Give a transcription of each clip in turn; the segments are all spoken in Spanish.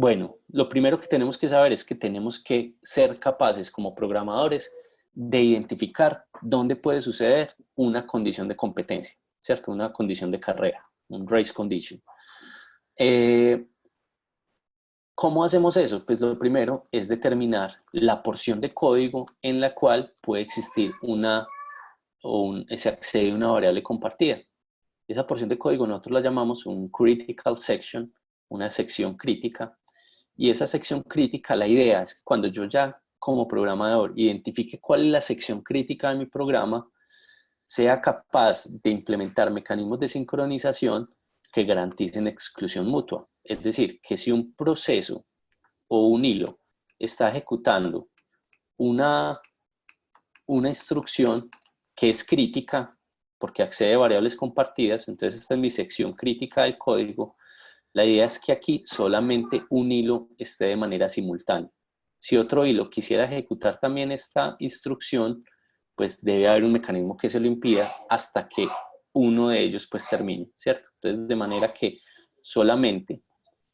Bueno, lo primero que tenemos que saber es que tenemos que ser capaces como programadores de identificar dónde puede suceder una condición de competencia, ¿cierto? Una condición de carrera, un race condition. ¿Cómo hacemos eso? Pues lo primero es determinar la porción de código en la cual puede existir se accede a una variable compartida. Esa porción de código nosotros la llamamos un critical section, una sección crítica. Y esa sección crítica, la idea es que cuando yo ya como programador identifique cuál es la sección crítica de mi programa, sea capaz de implementar mecanismos de sincronización que garanticen exclusión mutua. Es decir, que si un proceso o un hilo está ejecutando una instrucción que es crítica porque accede a variables compartidas, entonces esta es mi sección crítica del código. La idea es que aquí solamente un hilo esté de manera simultánea. Si otro hilo quisiera ejecutar también esta instrucción, pues debe haber un mecanismo que se lo impida hasta que uno de ellos pues termine, ¿cierto? Entonces, de manera que solamente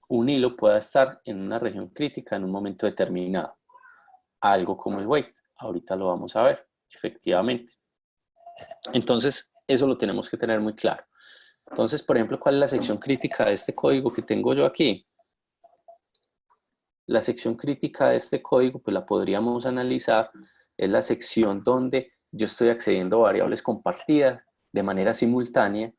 un hilo pueda estar en una región crítica en un momento determinado. Algo como el wait. Ahorita lo vamos a ver, efectivamente. Entonces, eso lo tenemos que tener muy claro. Entonces, por ejemplo, ¿cuál es la sección crítica de este código que tengo yo aquí? La sección crítica de este código, pues la podríamos analizar, es la sección donde yo estoy accediendo a variables compartidas de manera simultánea.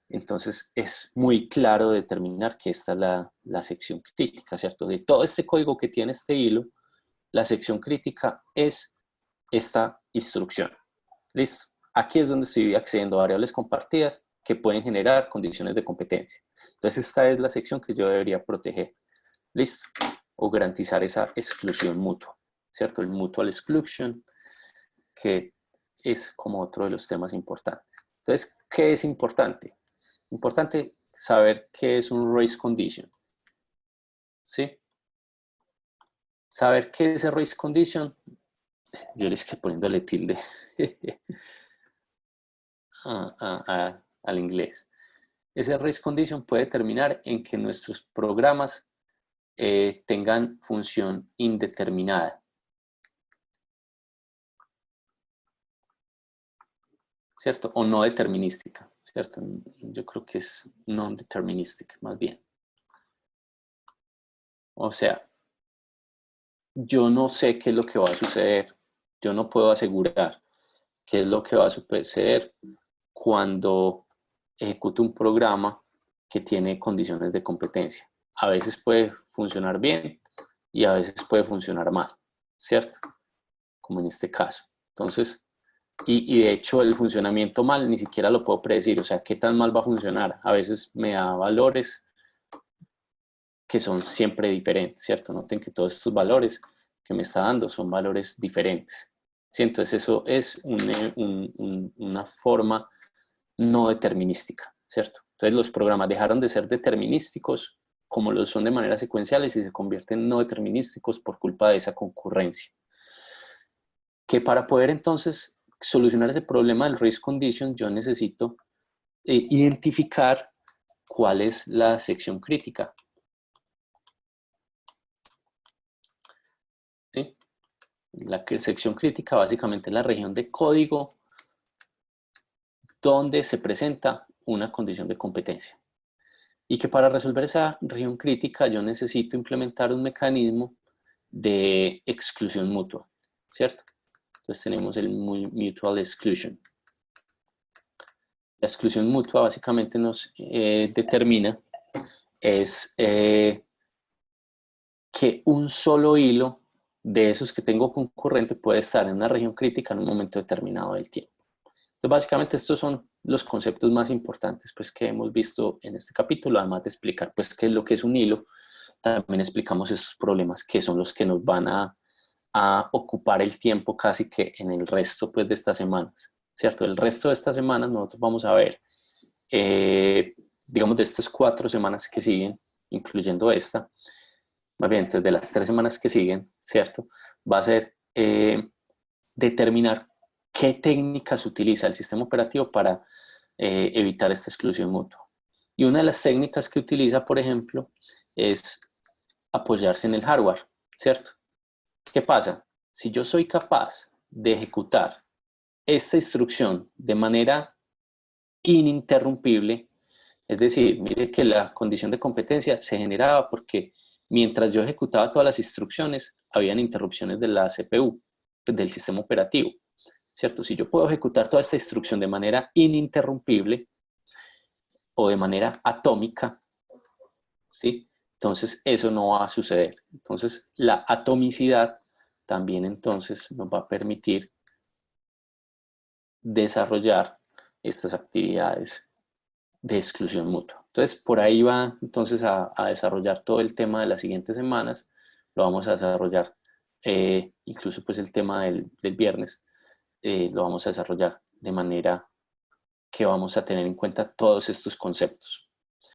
Entonces, es muy claro determinar que esta es la sección crítica, ¿cierto? De todo este código que tiene este hilo, la sección crítica es esta instrucción. ¿Listo? Aquí es donde estoy accediendo a variables compartidas que pueden generar condiciones de competencia. Entonces, esta es la sección que yo debería proteger. ¿Listo? O garantizar esa exclusión mutua, ¿cierto? El mutual exclusion, que es como otro de los temas importantes. Entonces, ¿qué es importante? Importante saber qué es un race condition, ¿sí? Saber qué es el race condition, yo les estoy poniéndole tilde al inglés. Ese race condition puede terminar en que nuestros programas tengan función indeterminada. ¿Cierto? O no determinística, ¿cierto? Yo creo que es non-deterministic, más bien. O sea, yo no sé qué es lo que va a suceder. Yo no puedo asegurar qué es lo que va a suceder cuando ejecuto un programa que tiene condiciones de competencia. A veces puede funcionar bien y a veces puede funcionar mal, ¿cierto? Como en este caso. Entonces, y de hecho el funcionamiento mal ni siquiera lo puedo predecir, o sea, qué tan mal va a funcionar. A veces me da valores que son siempre diferentes, ¿cierto? Noten que todos estos valores que me está dando son valores diferentes. ¿Sí? Entonces eso es una forma no determinística, ¿cierto? Entonces los programas dejaron de ser determinísticos como lo son de manera secuencial y se convierten en no determinísticos por culpa de esa concurrencia. Que para poder entonces solucionar ese problema del race condition, yo necesito identificar cuál es la sección crítica. ¿Sí? La sección crítica básicamente es la región de código donde se presenta una condición de competencia. Y que para resolver esa región crítica yo necesito implementar un mecanismo de exclusión mutua, ¿cierto? Entonces tenemos el mutual exclusion. La exclusión mutua básicamente nos determina que un solo hilo de esos que tengo concurrente puede estar en una región crítica en un momento determinado del tiempo. Entonces, básicamente estos son los conceptos más importantes pues, que hemos visto en este capítulo, además de explicar pues, qué es lo que es un hilo, también explicamos estos problemas que son los que nos van a ocupar el tiempo casi que en el resto pues, de estas semanas, ¿cierto? El resto de estas semanas nosotros vamos a ver, digamos de estas 4 semanas que siguen, incluyendo esta, más bien entonces de las 3 semanas que siguen, ¿cierto? Va a ser determinar qué técnicas utiliza el sistema operativo para evitar esta exclusión mutua. Y una de las técnicas que utiliza, por ejemplo, es apoyarse en el hardware, ¿cierto? ¿Qué pasa? Si yo soy capaz de ejecutar esta instrucción de manera ininterrumpible, es decir, mire que la condición de competencia se generaba porque mientras yo ejecutaba todas las instrucciones, habían interrupciones de la CPU, del sistema operativo, ¿cierto? Si yo puedo ejecutar toda esta instrucción de manera ininterrumpible o de manera atómica, ¿sí? Entonces eso no va a suceder. Entonces la atomicidad también entonces nos va a permitir desarrollar estas actividades de exclusión mutua. Entonces, por ahí va entonces a desarrollar todo el tema de las siguientes semanas. Lo vamos a desarrollar, incluso pues el tema del viernes, lo vamos a desarrollar de manera que vamos a tener en cuenta todos estos conceptos.